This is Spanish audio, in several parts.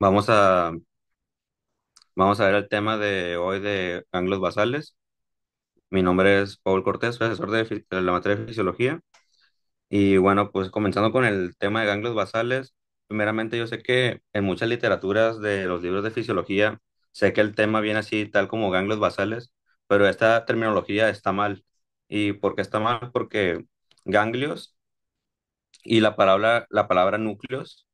Vamos a, vamos a ver el tema de hoy de ganglios basales. Mi nombre es Paul Cortés, soy asesor de la materia de fisiología. Y bueno, pues comenzando con el tema de ganglios basales, primeramente yo sé que en muchas literaturas de los libros de fisiología, sé que el tema viene así tal como ganglios basales, pero esta terminología está mal. ¿Y por qué está mal? Porque ganglios y la palabra núcleos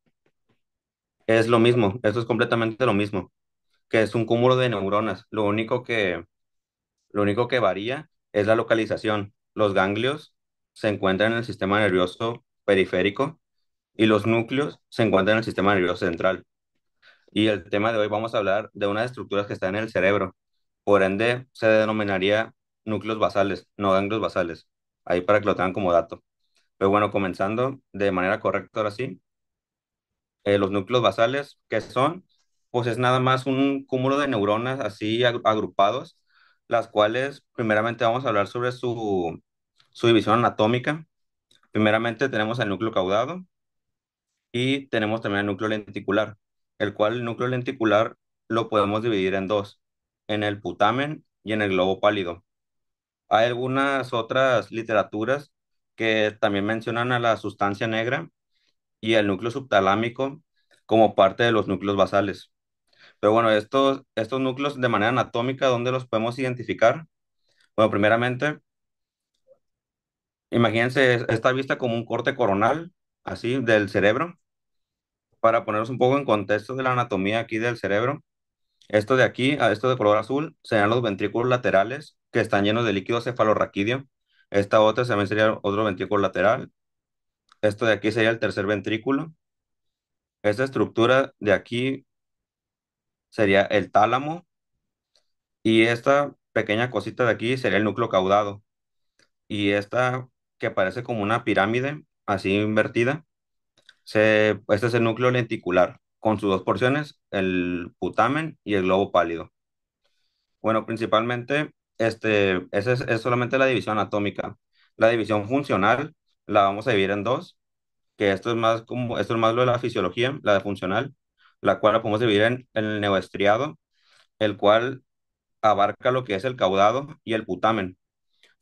es lo mismo, esto es completamente lo mismo, que es un cúmulo de neuronas. Lo único que varía es la localización. Los ganglios se encuentran en el sistema nervioso periférico y los núcleos se encuentran en el sistema nervioso central. Y el tema de hoy vamos a hablar de unas estructuras que están en el cerebro. Por ende, se denominaría núcleos basales, no ganglios basales. Ahí para que lo tengan como dato. Pero bueno, comenzando de manera correcta ahora sí, los núcleos basales, ¿qué son? Pues es nada más un cúmulo de neuronas así agrupados, las cuales primeramente vamos a hablar sobre su división anatómica. Primeramente tenemos el núcleo caudado y tenemos también el núcleo lenticular, el cual el núcleo lenticular lo podemos dividir en dos, en el putamen y en el globo pálido. Hay algunas otras literaturas que también mencionan a la sustancia negra y el núcleo subtalámico como parte de los núcleos basales. Pero bueno, estos núcleos de manera anatómica, ¿dónde los podemos identificar? Bueno, primeramente, imagínense esta vista como un corte coronal, así, del cerebro. Para ponernos un poco en contexto de la anatomía aquí del cerebro, esto de aquí, a esto de color azul, serán los ventrículos laterales que están llenos de líquido cefalorraquídeo. Esta otra también sería otro ventrículo lateral. Esto de aquí sería el tercer ventrículo. Esta estructura de aquí sería el tálamo. Y esta pequeña cosita de aquí sería el núcleo caudado. Y esta que parece como una pirámide, así invertida, este es el núcleo lenticular, con sus dos porciones, el putamen y el globo pálido. Bueno, principalmente, es solamente la división anatómica. La división funcional la vamos a dividir en dos, que esto es más lo de la fisiología, la de funcional, la cual la podemos dividir en el neoestriado, el cual abarca lo que es el caudado y el putamen.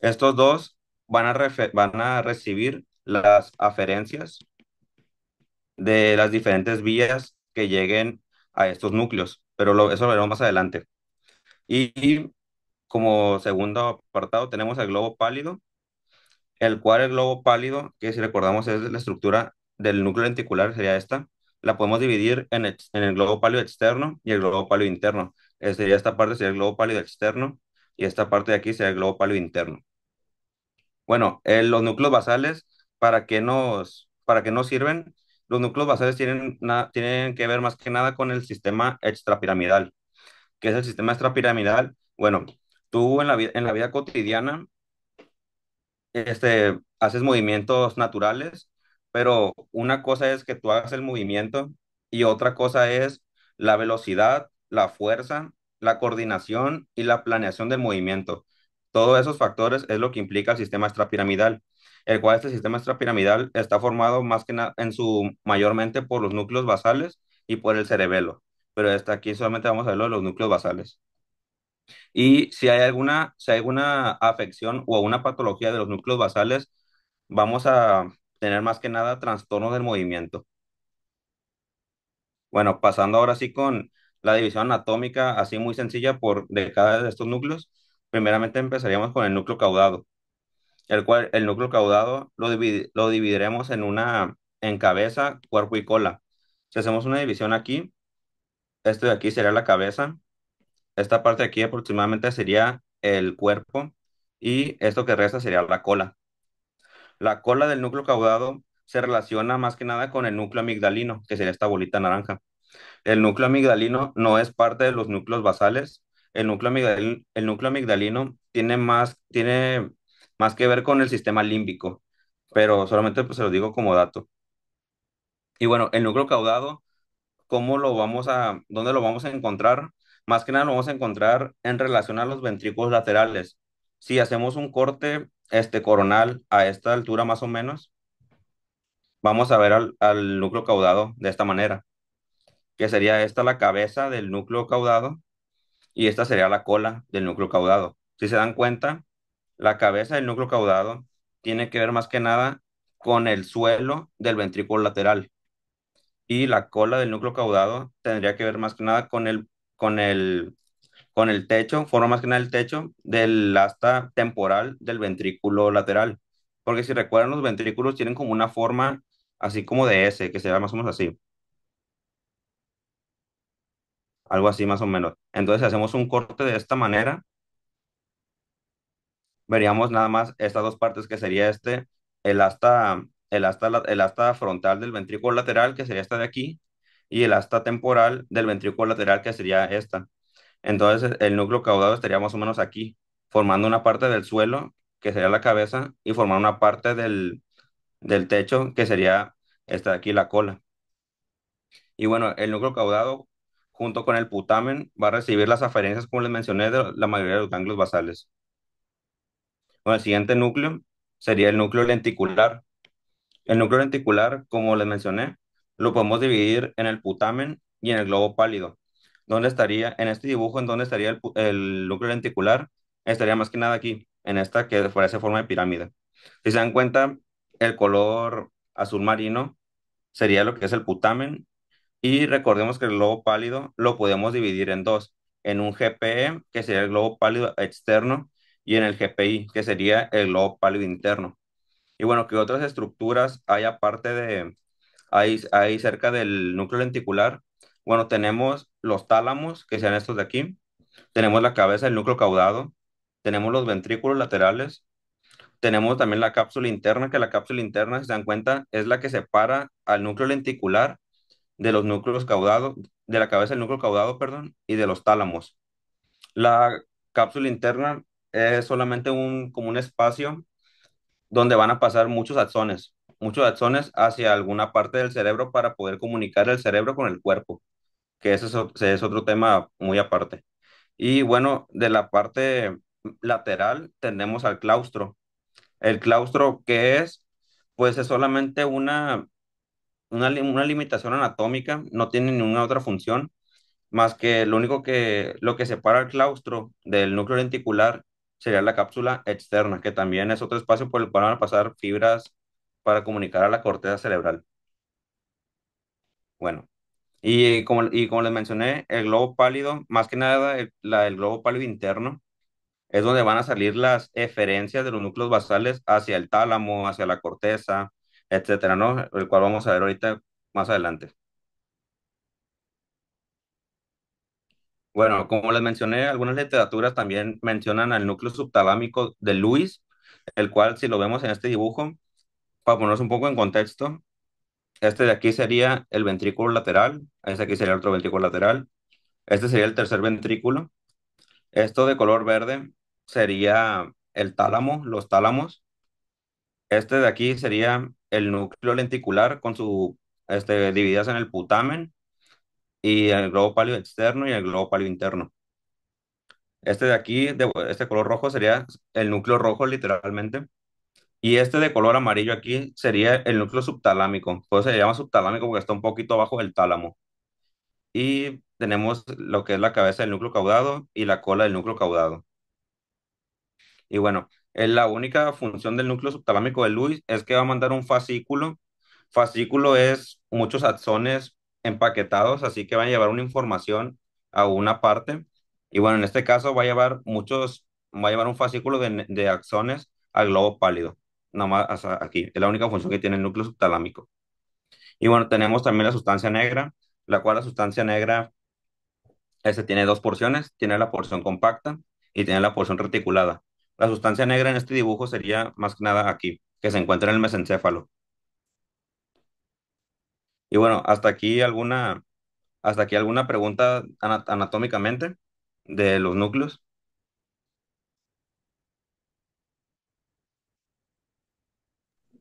Estos dos van a recibir las aferencias de las diferentes vías que lleguen a estos núcleos, pero eso lo veremos más adelante. Y como segundo apartado tenemos el globo pálido, el cual el globo pálido, que si recordamos es la estructura del núcleo lenticular, sería esta, la podemos dividir en el globo pálido externo y el globo pálido interno. Sería esta parte sería el globo pálido externo y esta parte de aquí sería el globo pálido interno. Bueno, los núcleos basales, para qué nos sirven? Los núcleos basales tienen que ver más que nada con el sistema extrapiramidal. ¿Qué es el sistema extrapiramidal? Bueno, tú en la vida cotidiana, haces movimientos naturales, pero una cosa es que tú hagas el movimiento y otra cosa es la velocidad, la fuerza, la coordinación y la planeación del movimiento. Todos esos factores es lo que implica el sistema extrapiramidal, el cual este sistema extrapiramidal está formado más que nada en su mayormente por los núcleos basales y por el cerebelo, pero hasta aquí solamente vamos a ver los núcleos basales. Y si hay alguna afección o una patología de los núcleos basales, vamos a tener más que nada trastorno del movimiento. Bueno, pasando ahora sí con la división anatómica, así muy sencilla de cada de estos núcleos. Primeramente empezaríamos con el núcleo caudado, el cual el núcleo caudado lo dividiremos en cabeza, cuerpo y cola. Si hacemos una división aquí, esto de aquí sería la cabeza. Esta parte de aquí aproximadamente sería el cuerpo y esto que resta sería la cola. La cola del núcleo caudado se relaciona más que nada con el núcleo amigdalino, que sería esta bolita naranja. El núcleo amigdalino no es parte de los núcleos basales. El núcleo amigdalino tiene más que ver con el sistema límbico, pero solamente pues, se lo digo como dato. Y bueno, el núcleo caudado, dónde lo vamos a encontrar? Más que nada lo vamos a encontrar en relación a los ventrículos laterales. Si hacemos un corte coronal a esta altura más o menos, vamos a ver al núcleo caudado de esta manera. que sería esta la cabeza del núcleo caudado y esta sería la cola del núcleo caudado. Si se dan cuenta, la cabeza del núcleo caudado tiene que ver más que nada con el suelo del ventrículo lateral y la cola del núcleo caudado tendría que ver más que nada con el, con el techo, forma más que nada el techo del asta temporal del ventrículo lateral. Porque si recuerdan, los ventrículos tienen como una forma así como de S, que se ve más o menos así, algo así más o menos. Entonces, si hacemos un corte de esta manera, veríamos nada más estas dos partes que sería el asta frontal del ventrículo lateral, que sería esta de aquí, y el asta temporal del ventrículo lateral, que sería esta. Entonces, el núcleo caudado estaría más o menos aquí, formando una parte del suelo, que sería la cabeza, y formando una parte del techo, que sería esta de aquí, la cola. Y bueno, el núcleo caudado, junto con el putamen, va a recibir las aferencias, como les mencioné, de la mayoría de los ganglios basales. Bueno, el siguiente núcleo sería el núcleo lenticular. El núcleo lenticular, como les mencioné, lo podemos dividir en el putamen y en el globo pálido. ¿Dónde estaría, en este dibujo, en dónde estaría el núcleo lenticular? Estaría más que nada aquí, en esta que parece forma de pirámide. Si se dan cuenta, el color azul marino sería lo que es el putamen y recordemos que el globo pálido lo podemos dividir en dos, en un GPE, que sería el globo pálido externo, y en el GPI, que sería el globo pálido interno. Y bueno, ¿qué otras estructuras hay aparte hay cerca del núcleo lenticular? Bueno, tenemos los tálamos, que sean estos de aquí, tenemos la cabeza del núcleo caudado, tenemos los ventrículos laterales, tenemos también la cápsula interna, que la cápsula interna, si se dan cuenta, es la que separa al núcleo lenticular de los núcleos caudados, de la cabeza del núcleo caudado, perdón, y de los tálamos. La cápsula interna es solamente como un espacio donde van a pasar muchos axones hacia alguna parte del cerebro para poder comunicar el cerebro con el cuerpo, que ese es otro tema muy aparte. Y bueno, de la parte lateral tenemos al claustro. El claustro, ¿qué es? Pues es solamente una limitación anatómica, no tiene ninguna otra función, más que lo que separa el claustro del núcleo lenticular sería la cápsula externa, que también es otro espacio por el cual van a pasar fibras para comunicar a la corteza cerebral. Bueno, y como les mencioné, el globo pálido, más que nada el globo pálido interno, es donde van a salir las eferencias de los núcleos basales hacia el tálamo, hacia la corteza, etcétera, ¿no? El cual vamos a ver ahorita más adelante. Bueno, como les mencioné, algunas literaturas también mencionan al núcleo subtalámico de Lewis, el cual, si lo vemos en este dibujo, para ponernos un poco en contexto, este de aquí sería el ventrículo lateral, este aquí sería el otro ventrículo lateral, este sería el tercer ventrículo, esto de color verde sería el tálamo, los tálamos, este de aquí sería el núcleo lenticular con divididas en el putamen y el globo pálido externo y el globo pálido interno. Este de aquí, este color rojo sería el núcleo rojo literalmente. Y este de color amarillo aquí sería el núcleo subtalámico. Por eso se llama subtalámico porque está un poquito abajo del tálamo. Y tenemos lo que es la cabeza del núcleo caudado y la cola del núcleo caudado. Y bueno, la única función del núcleo subtalámico de Lewis es que va a mandar un fascículo. Fascículo es muchos axones empaquetados, así que van a llevar una información a una parte. Y bueno, en este caso va a llevar un fascículo de axones al globo pálido. Nada más hasta aquí. Es la única función que tiene el núcleo subtalámico. Y bueno, tenemos también la sustancia negra, la cual la sustancia negra tiene dos porciones, tiene la porción compacta y tiene la porción reticulada. La sustancia negra en este dibujo sería más que nada aquí, que se encuentra en el mesencéfalo. Y bueno, hasta aquí alguna pregunta anatómicamente de los núcleos.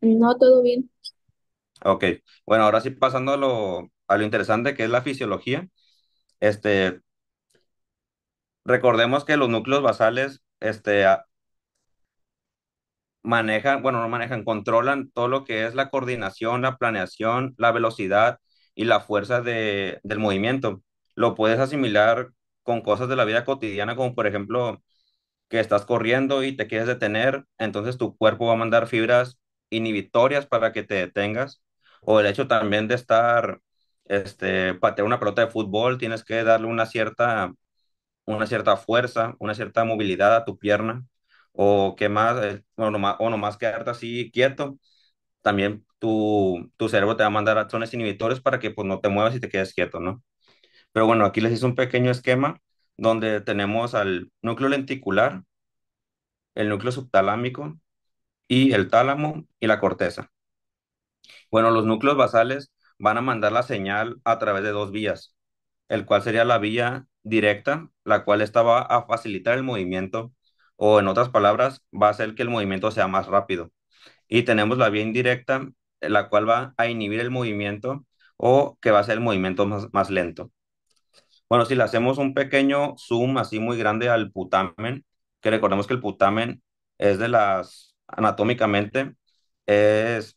No, todo bien. Ok, bueno, ahora sí pasando a lo interesante que es la fisiología. Este, recordemos que los núcleos basales, manejan, bueno, no manejan, controlan todo lo que es la coordinación, la planeación, la velocidad y la fuerza del movimiento. Lo puedes asimilar con cosas de la vida cotidiana, como por ejemplo que estás corriendo y te quieres detener, entonces tu cuerpo va a mandar fibras inhibitorias para que te detengas. O el hecho también de estar, patear una pelota de fútbol, tienes que darle una cierta fuerza, una cierta movilidad a tu pierna. O qué más, o nomás quedarte así quieto. También tu cerebro te va a mandar acciones inhibitorias para que pues no te muevas y te quedes quieto, ¿no? Pero bueno, aquí les hice un pequeño esquema donde tenemos al núcleo lenticular, el núcleo subtalámico y el tálamo y la corteza. Bueno, los núcleos basales van a mandar la señal a través de dos vías, el cual sería la vía directa, la cual esta va a facilitar el movimiento, o en otras palabras, va a hacer que el movimiento sea más rápido. Y tenemos la vía indirecta, la cual va a inhibir el movimiento o que va a hacer el movimiento más lento. Bueno, si le hacemos un pequeño zoom así muy grande al putamen, que recordemos que el putamen es de anatómicamente,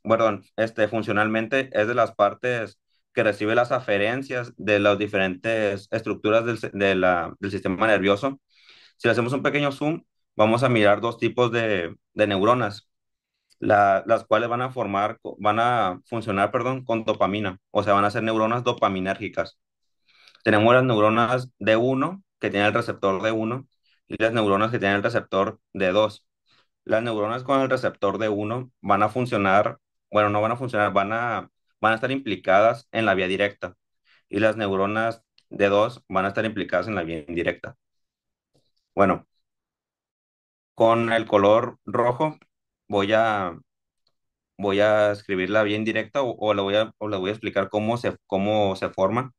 bueno, funcionalmente es de las partes que recibe las aferencias de las diferentes estructuras del sistema nervioso. Si le hacemos un pequeño zoom, vamos a mirar dos tipos de neuronas, las cuales van a funcionar, perdón, con dopamina, o sea, van a ser neuronas dopaminérgicas. Tenemos las neuronas D1 que tienen el receptor D1 y las neuronas que tienen el receptor D2. Las neuronas con el receptor D1 van a funcionar, bueno, no van a funcionar, van a estar implicadas en la vía directa y las neuronas D2 van a estar implicadas en la vía indirecta. Bueno, con el color rojo voy a, voy a escribir la vía indirecta o le voy a explicar cómo se forma.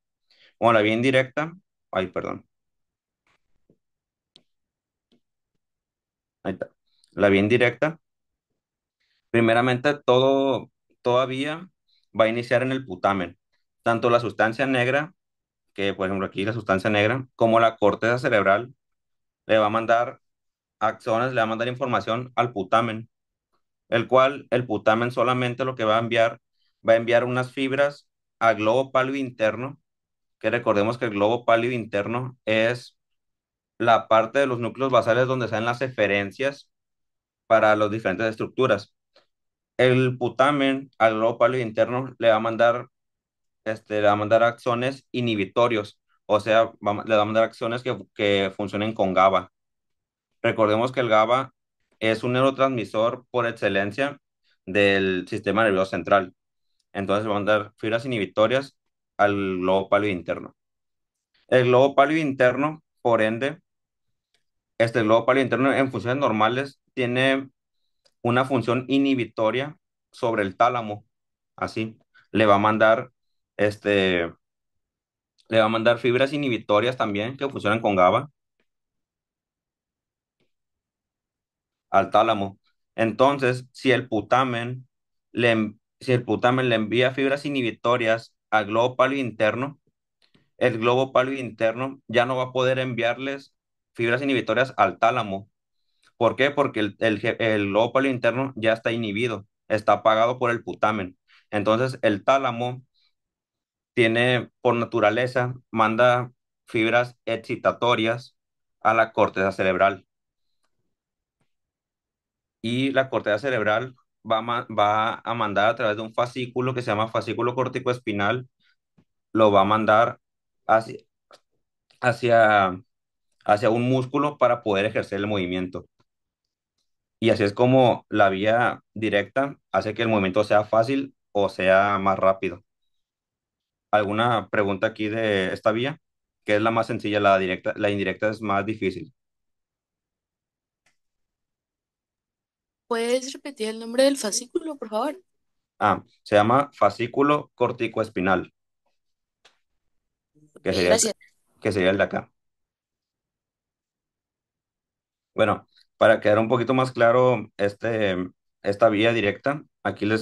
Bueno, la vía indirecta, ay, perdón, ahí está. La vía indirecta. Primeramente, todavía va a iniciar en el putamen. Tanto la sustancia negra, que por ejemplo aquí la sustancia negra, como la corteza cerebral, le va a mandar axones, le va a mandar información al putamen, el cual el putamen solamente lo que va a enviar unas fibras al globo pálido interno, que recordemos que el globo pálido interno es la parte de los núcleos basales donde están las eferencias para las diferentes estructuras. El putamen al globo pálido interno le va a mandar axones inhibitorios, o sea, le va a mandar acciones que funcionen con GABA. Recordemos que el GABA es un neurotransmisor por excelencia del sistema nervioso central. Entonces va a mandar fibras inhibitorias al globo pálido interno. El globo pálido interno, por ende, este globo pálido interno en funciones normales tiene una función inhibitoria sobre el tálamo. Así, le va a mandar, este, le va a mandar fibras inhibitorias también que funcionan con GABA al tálamo. Entonces, si el putamen le envía fibras inhibitorias al globo pálido interno, el globo pálido interno ya no va a poder enviarles fibras inhibitorias al tálamo. ¿Por qué? Porque el globo pálido interno ya está inhibido, está apagado por el putamen. Entonces, el tálamo por naturaleza, manda fibras excitatorias a la corteza cerebral. Y la corteza cerebral va a mandar a través de un fascículo que se llama fascículo corticoespinal, lo va a mandar hacia, hacia, hacia un músculo para poder ejercer el movimiento. Y así es como la vía directa hace que el movimiento sea fácil o sea más rápido. ¿Alguna pregunta aquí de esta vía? Que es la más sencilla, la directa, la indirecta es más difícil. ¿Puedes repetir el nombre del fascículo, por favor? Ah, se llama fascículo corticoespinal, Ok, gracias. que sería el de acá. Bueno, para quedar un poquito más claro esta vía directa,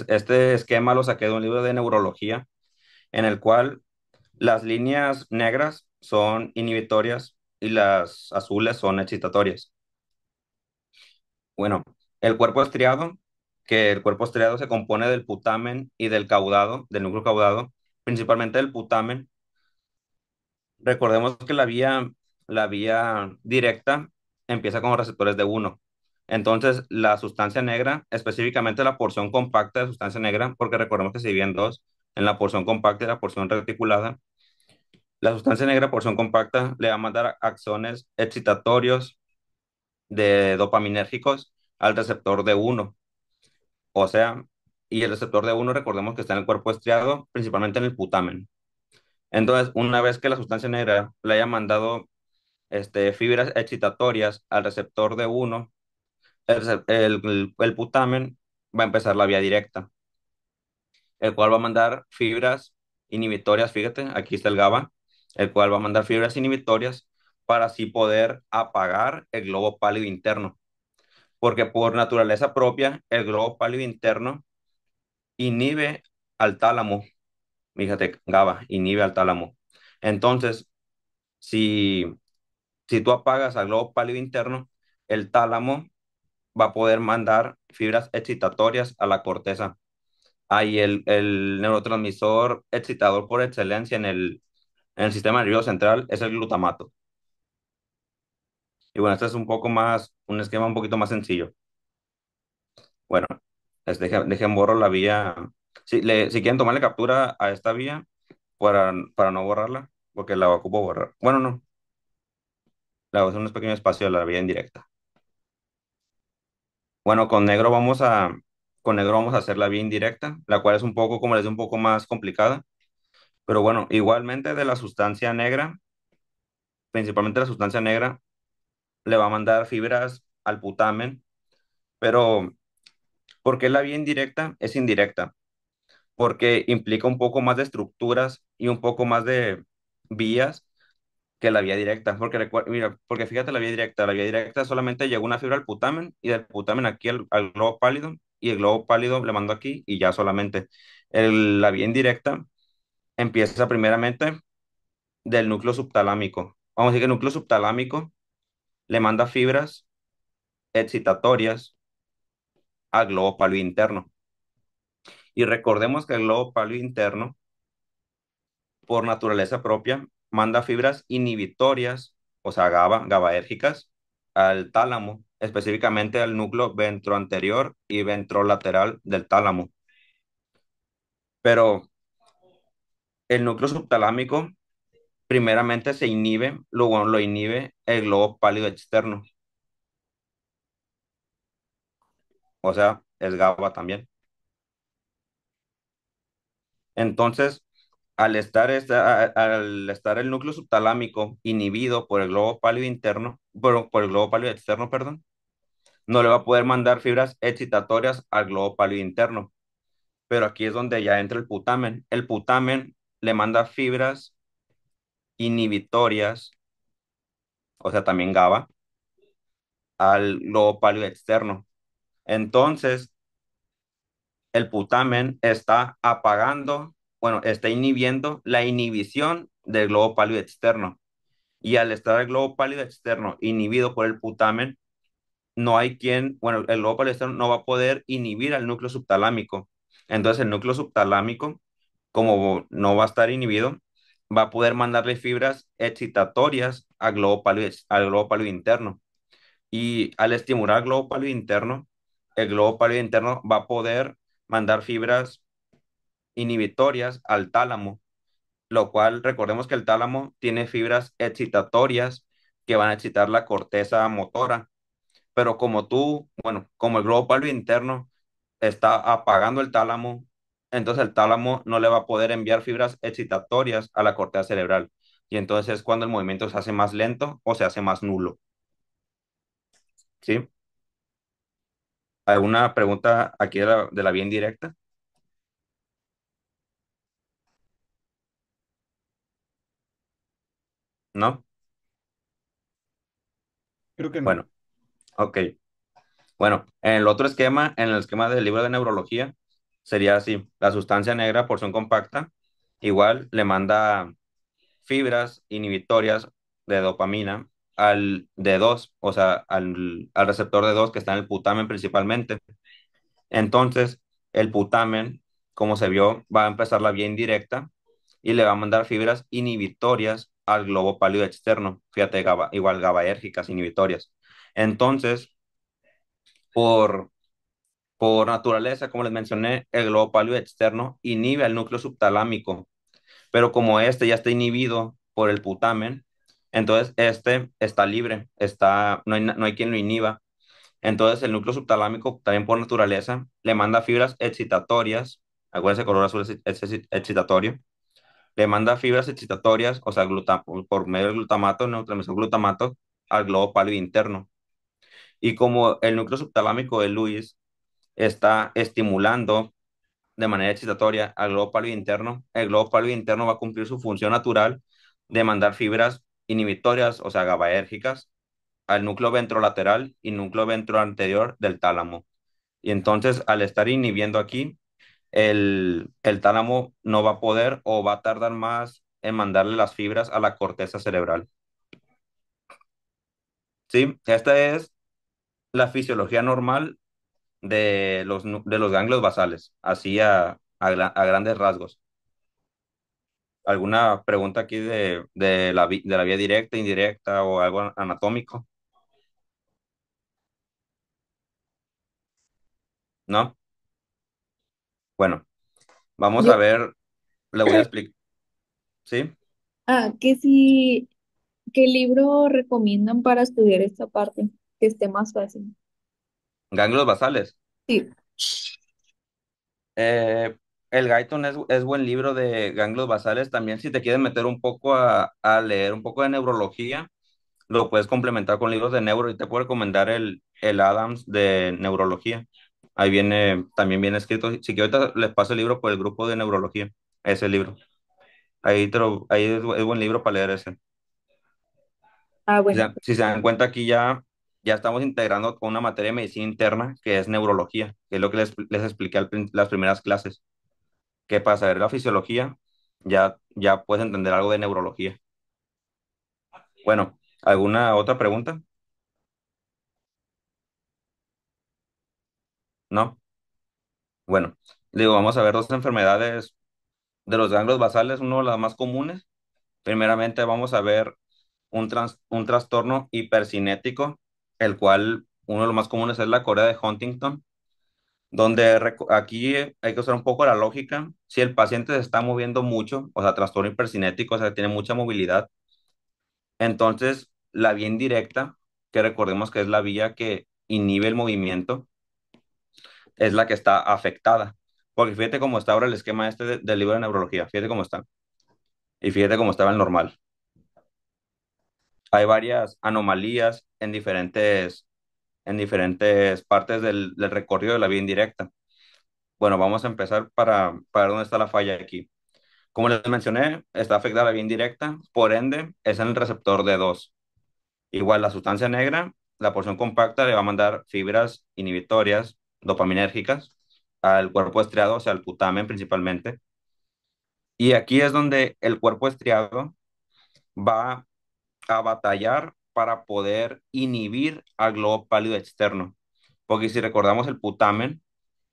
este esquema lo saqué de un libro de neurología en el cual las líneas negras son inhibitorias y las azules son excitatorias. Bueno, el cuerpo estriado, que el cuerpo estriado se compone del putamen y del caudado, del núcleo caudado. principalmente del putamen. Recordemos que la vía directa empieza con los receptores de uno. Entonces, la sustancia negra, específicamente la porción compacta de sustancia negra, porque recordemos que se divide en dos, en la porción compacta y la porción reticulada. La sustancia negra, porción compacta, le va a mandar axones excitatorios de dopaminérgicos al receptor de uno. O sea, y el receptor de uno, recordemos que está en el cuerpo estriado, principalmente en el putamen. Entonces, una vez que la sustancia negra le haya mandado fibras excitatorias al receptor de uno, el putamen va a empezar la vía directa, el cual va a mandar fibras inhibitorias, fíjate, aquí está el GABA, el cual va a mandar fibras inhibitorias para así poder apagar el globo pálido interno, porque por naturaleza propia, el globo pálido interno inhibe al tálamo, fíjate, GABA inhibe al tálamo. Entonces, si, si tú apagas al globo pálido interno, el tálamo va a poder mandar fibras excitatorias a la corteza. Ahí el neurotransmisor excitador por excelencia en el sistema nervioso central es el glutamato. Y bueno, este es un esquema un poquito más sencillo. Bueno, dejen borro la vía. Si quieren tomarle captura a esta vía para no borrarla, porque la ocupo borrar. Bueno, no, la voy a hacer un pequeño espacio de la vía indirecta. Bueno, con negro vamos a hacer la vía indirecta, la cual es un poco, como les digo, un poco más complicada. Pero bueno, igualmente de la sustancia negra, principalmente la sustancia negra, le va a mandar fibras al putamen, pero ¿por qué la vía indirecta es indirecta? Porque implica un poco más de estructuras y un poco más de vías que la vía directa. Mira, porque fíjate la vía directa solamente llegó una fibra al putamen y del putamen aquí al globo pálido y el globo pálido le mandó aquí y ya solamente. La vía indirecta empieza primeramente del núcleo subtalámico. Vamos a decir que el núcleo subtalámico le manda fibras excitatorias al globo pálido interno. Y recordemos que el globo pálido interno, por naturaleza propia, manda fibras inhibitorias, o sea, GABAérgicas, al tálamo, específicamente al núcleo ventroanterior y ventrolateral del tálamo. Pero el núcleo subtalámico primeramente se inhibe, luego lo inhibe el globo pálido externo, o sea, es GABA también. Entonces, al estar el núcleo subtalámico inhibido por el globo pálido interno, por el globo pálido externo, perdón, no le va a poder mandar fibras excitatorias al globo pálido interno. Pero aquí es donde ya entra el putamen. El putamen le manda fibras inhibitorias, o sea, también GABA, al globo pálido externo. Entonces, el putamen está apagando, bueno, está inhibiendo la inhibición del globo pálido externo. Y al estar el globo pálido externo inhibido por el putamen, no hay bueno, el globo pálido externo no va a poder inhibir al núcleo subtalámico. Entonces el núcleo subtalámico, como no va a estar inhibido, va a poder mandarle fibras excitatorias al globo pálido interno. Y al estimular el globo pálido interno, el globo pálido interno va a poder mandar fibras inhibitorias al tálamo, lo cual recordemos que el tálamo tiene fibras excitatorias que van a excitar la corteza motora, pero como el globo pálido interno está apagando el tálamo, entonces el tálamo no le va a poder enviar fibras excitatorias a la corteza cerebral, y entonces es cuando el movimiento se hace más lento o se hace más nulo, ¿sí? ¿Alguna pregunta aquí de la vía indirecta? ¿No? Creo que no. Bueno, ok. Bueno, en el esquema del libro de neurología, sería así: la sustancia negra, porción compacta, igual le manda fibras inhibitorias de dopamina al D2, o sea, al receptor D2 que está en el putamen principalmente. Entonces, el putamen, como se vio, va a empezar la vía indirecta y le va a mandar fibras inhibitorias al globo pálido externo. Fíjate, igual GABAérgicas inhibitorias. Entonces, por, por naturaleza, como les mencioné, el globo pálido externo inhibe al núcleo subtalámico, pero como este ya está inhibido por el putamen, entonces este está libre, no hay quien lo inhiba. Entonces el núcleo subtalámico, también por naturaleza, le manda fibras excitatorias. Acuérdense, color azul es excitatorio. Le manda fibras excitatorias, o sea, por medio del glutamato, glutamato, al globo pálido interno. Y como el núcleo subtalámico de Lewis está estimulando de manera excitatoria al globo pálido interno, el globo pálido interno va a cumplir su función natural de mandar fibras inhibitorias, o sea, GABAérgicas, al núcleo ventrolateral y núcleo ventroanterior del tálamo. Y entonces, al estar inhibiendo aquí, el tálamo no va a poder o va a tardar más en mandarle las fibras a la corteza cerebral. ¿Sí? Esta es la fisiología normal de los ganglios basales, así a grandes rasgos. ¿Alguna pregunta aquí de la vía directa, indirecta o algo anatómico? ¿No? Bueno, vamos Yo, a ver, le voy a explicar, ¿sí? que sí, ¿qué libro recomiendan para estudiar esta parte? Que esté más fácil. Ganglios basales. Sí. Eh, el Guyton es buen libro de ganglios basales. También si te quieres meter un poco a leer un poco de neurología, lo puedes complementar con libros de neuro y te puedo recomendar el Adams de neurología. Ahí viene, también viene escrito. Si quieres ahorita les paso el libro por el grupo de neurología, ese libro. Ahí es buen libro para leer ese. Ah, O bueno. sea, si se dan cuenta aquí ya estamos integrando con una materia de medicina interna que es neurología, que es lo que les expliqué las primeras clases. Que para saber la fisiología ya puedes entender algo de neurología. Bueno, ¿alguna otra pregunta? ¿No? Bueno, digo, vamos a ver dos enfermedades de los ganglios basales, uno de las más comunes. Primeramente vamos a ver un trastorno hipercinético, el cual uno de los más comunes es la Corea de Huntington, donde aquí hay que usar un poco la lógica. Si el paciente se está moviendo mucho, o sea, trastorno hipercinético, o sea, tiene mucha movilidad. Entonces, la vía indirecta, que recordemos que es la vía que inhibe el movimiento, es la que está afectada. Porque fíjate cómo está ahora el esquema este del libro de neurología. Fíjate cómo está. Y fíjate cómo estaba el normal. Hay varias anomalías en diferentes partes del recorrido de la vía indirecta. Bueno, vamos a empezar para ver dónde está la falla aquí. Como les mencioné, está afectada la vía indirecta, por ende, es en el receptor D2. Igual la sustancia negra, la porción compacta le va a mandar fibras inhibitorias dopaminérgicas al cuerpo estriado, o sea, al putamen principalmente. Y aquí es donde el cuerpo estriado va a batallar para poder inhibir al globo pálido externo. Porque si recordamos, el putamen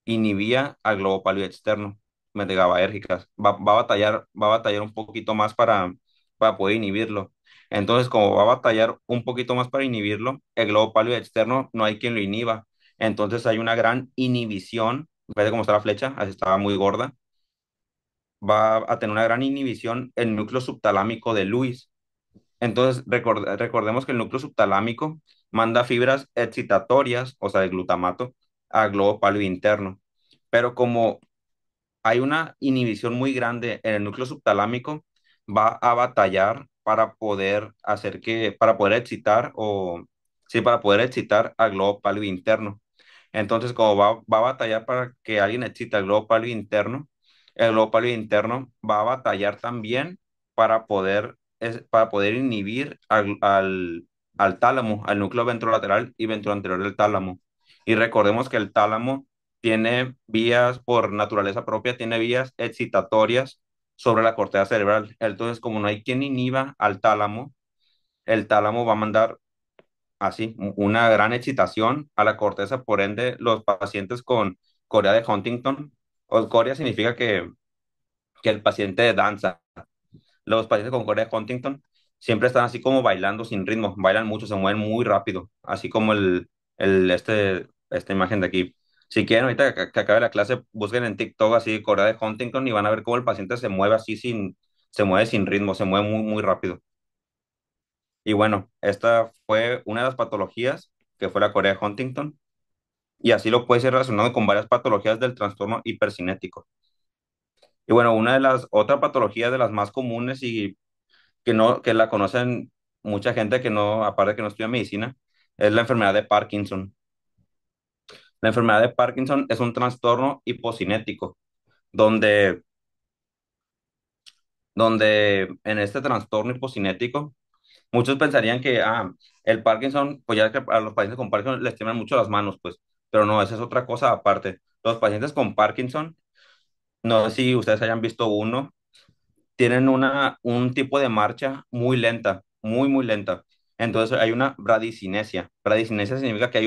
inhibía al globo pálido externo mediante GABAérgicas. Va a batallar un poquito más para poder inhibirlo. Entonces, como va a batallar un poquito más para inhibirlo, el globo pálido externo no hay quien lo inhiba. Entonces hay una gran inhibición. ¿Ves cómo está la flecha? Así estaba muy gorda. Va a tener una gran inhibición el núcleo subtalámico de Lewis. Entonces, recordemos que el núcleo subtalámico manda fibras excitatorias, o sea, de glutamato, al globo pálido interno. Pero como hay una inhibición muy grande en el núcleo subtalámico, va a batallar para poder excitar sí, para poder excitar al globo pálido interno. Entonces, como va a batallar para que alguien excite al globo pálido interno, el globo pálido interno va a batallar también para poder inhibir al tálamo, al núcleo ventrolateral y ventroanterior del tálamo. Y recordemos que el tálamo tiene vías, por naturaleza propia, tiene vías excitatorias sobre la corteza cerebral. Entonces, como no hay quien inhiba al tálamo, el tálamo va a mandar así una gran excitación a la corteza. Por ende, los pacientes con Corea de Huntington, o Corea significa que el paciente danza. los pacientes con Corea de Huntington siempre están así como bailando sin ritmo, bailan mucho, se mueven muy rápido, así como esta imagen de aquí. Si quieren, ahorita que acabe la clase, busquen en TikTok así Corea de Huntington y van a ver cómo el paciente se mueve así se mueve sin ritmo, se mueve muy, muy rápido. Y bueno, esta fue una de las patologías que fue la Corea de Huntington, y así lo puede ser relacionado con varias patologías del trastorno hipercinético. Y bueno, una de las otras patologías de las más comunes y que la conocen mucha gente que no, aparte de que no estudia medicina, es la enfermedad de Parkinson. La enfermedad de Parkinson es un trastorno hipocinético, donde, donde en este trastorno hipocinético, muchos pensarían que el Parkinson, pues ya que a los pacientes con Parkinson les tiemblan mucho las manos, pues, pero no, esa es otra cosa aparte. Los pacientes con Parkinson, no sé si ustedes hayan visto uno, tienen un tipo de marcha muy lenta, muy, muy lenta. Entonces hay una bradicinesia. Bradicinesia significa que hay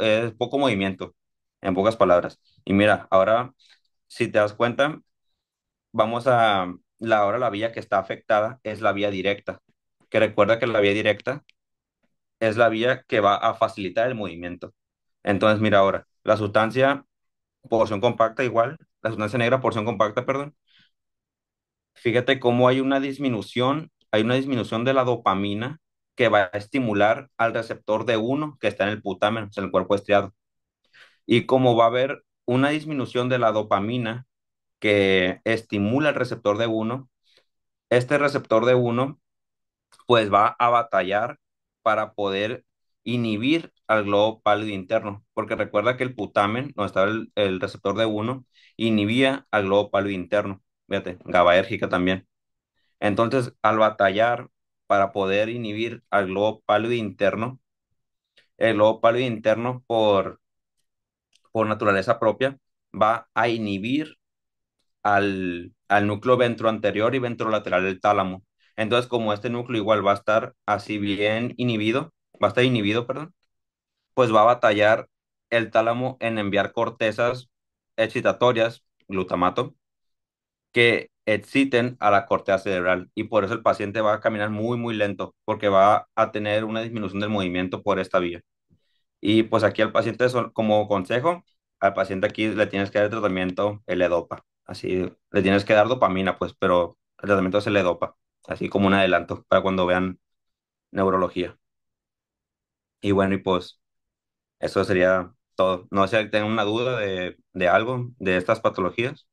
es poco movimiento, en pocas palabras. Y mira, ahora, si te das cuenta, ahora la vía que está afectada es la vía directa. Que recuerda que la vía directa es la vía que va a facilitar el movimiento. Entonces, mira ahora, la sustancia porción compacta igual, la sustancia negra porción compacta, perdón. Fíjate cómo hay una disminución de la dopamina que va a estimular al receptor D1 que está en el putamen, o sea, en el cuerpo estriado. Y como va a haber una disminución de la dopamina que estimula el receptor D1, este receptor D1 pues va a batallar para poder inhibir al globo pálido interno, porque recuerda que el putamen, donde estaba el receptor D1, inhibía al globo pálido interno. Fíjate, GABAérgica también. Entonces, al batallar para poder inhibir al globo pálido interno, el globo pálido interno por naturaleza propia va a inhibir al núcleo ventroanterior y ventrolateral del tálamo. Entonces, como este núcleo igual va a estar así bien inhibido, va a estar inhibido, perdón, pues va a batallar el tálamo en enviar cortezas excitatorias, glutamato, que exciten a la corteza cerebral, y por eso el paciente va a caminar muy, muy lento, porque va a tener una disminución del movimiento por esta vía. Y pues aquí al paciente, como consejo, al paciente aquí le tienes que dar el tratamiento L-Dopa, así le tienes que dar dopamina, pues, pero el tratamiento es L-Dopa, así como un adelanto para cuando vean neurología. Y bueno, y pues eso sería todo. No sé si tengan una duda de algo de estas patologías.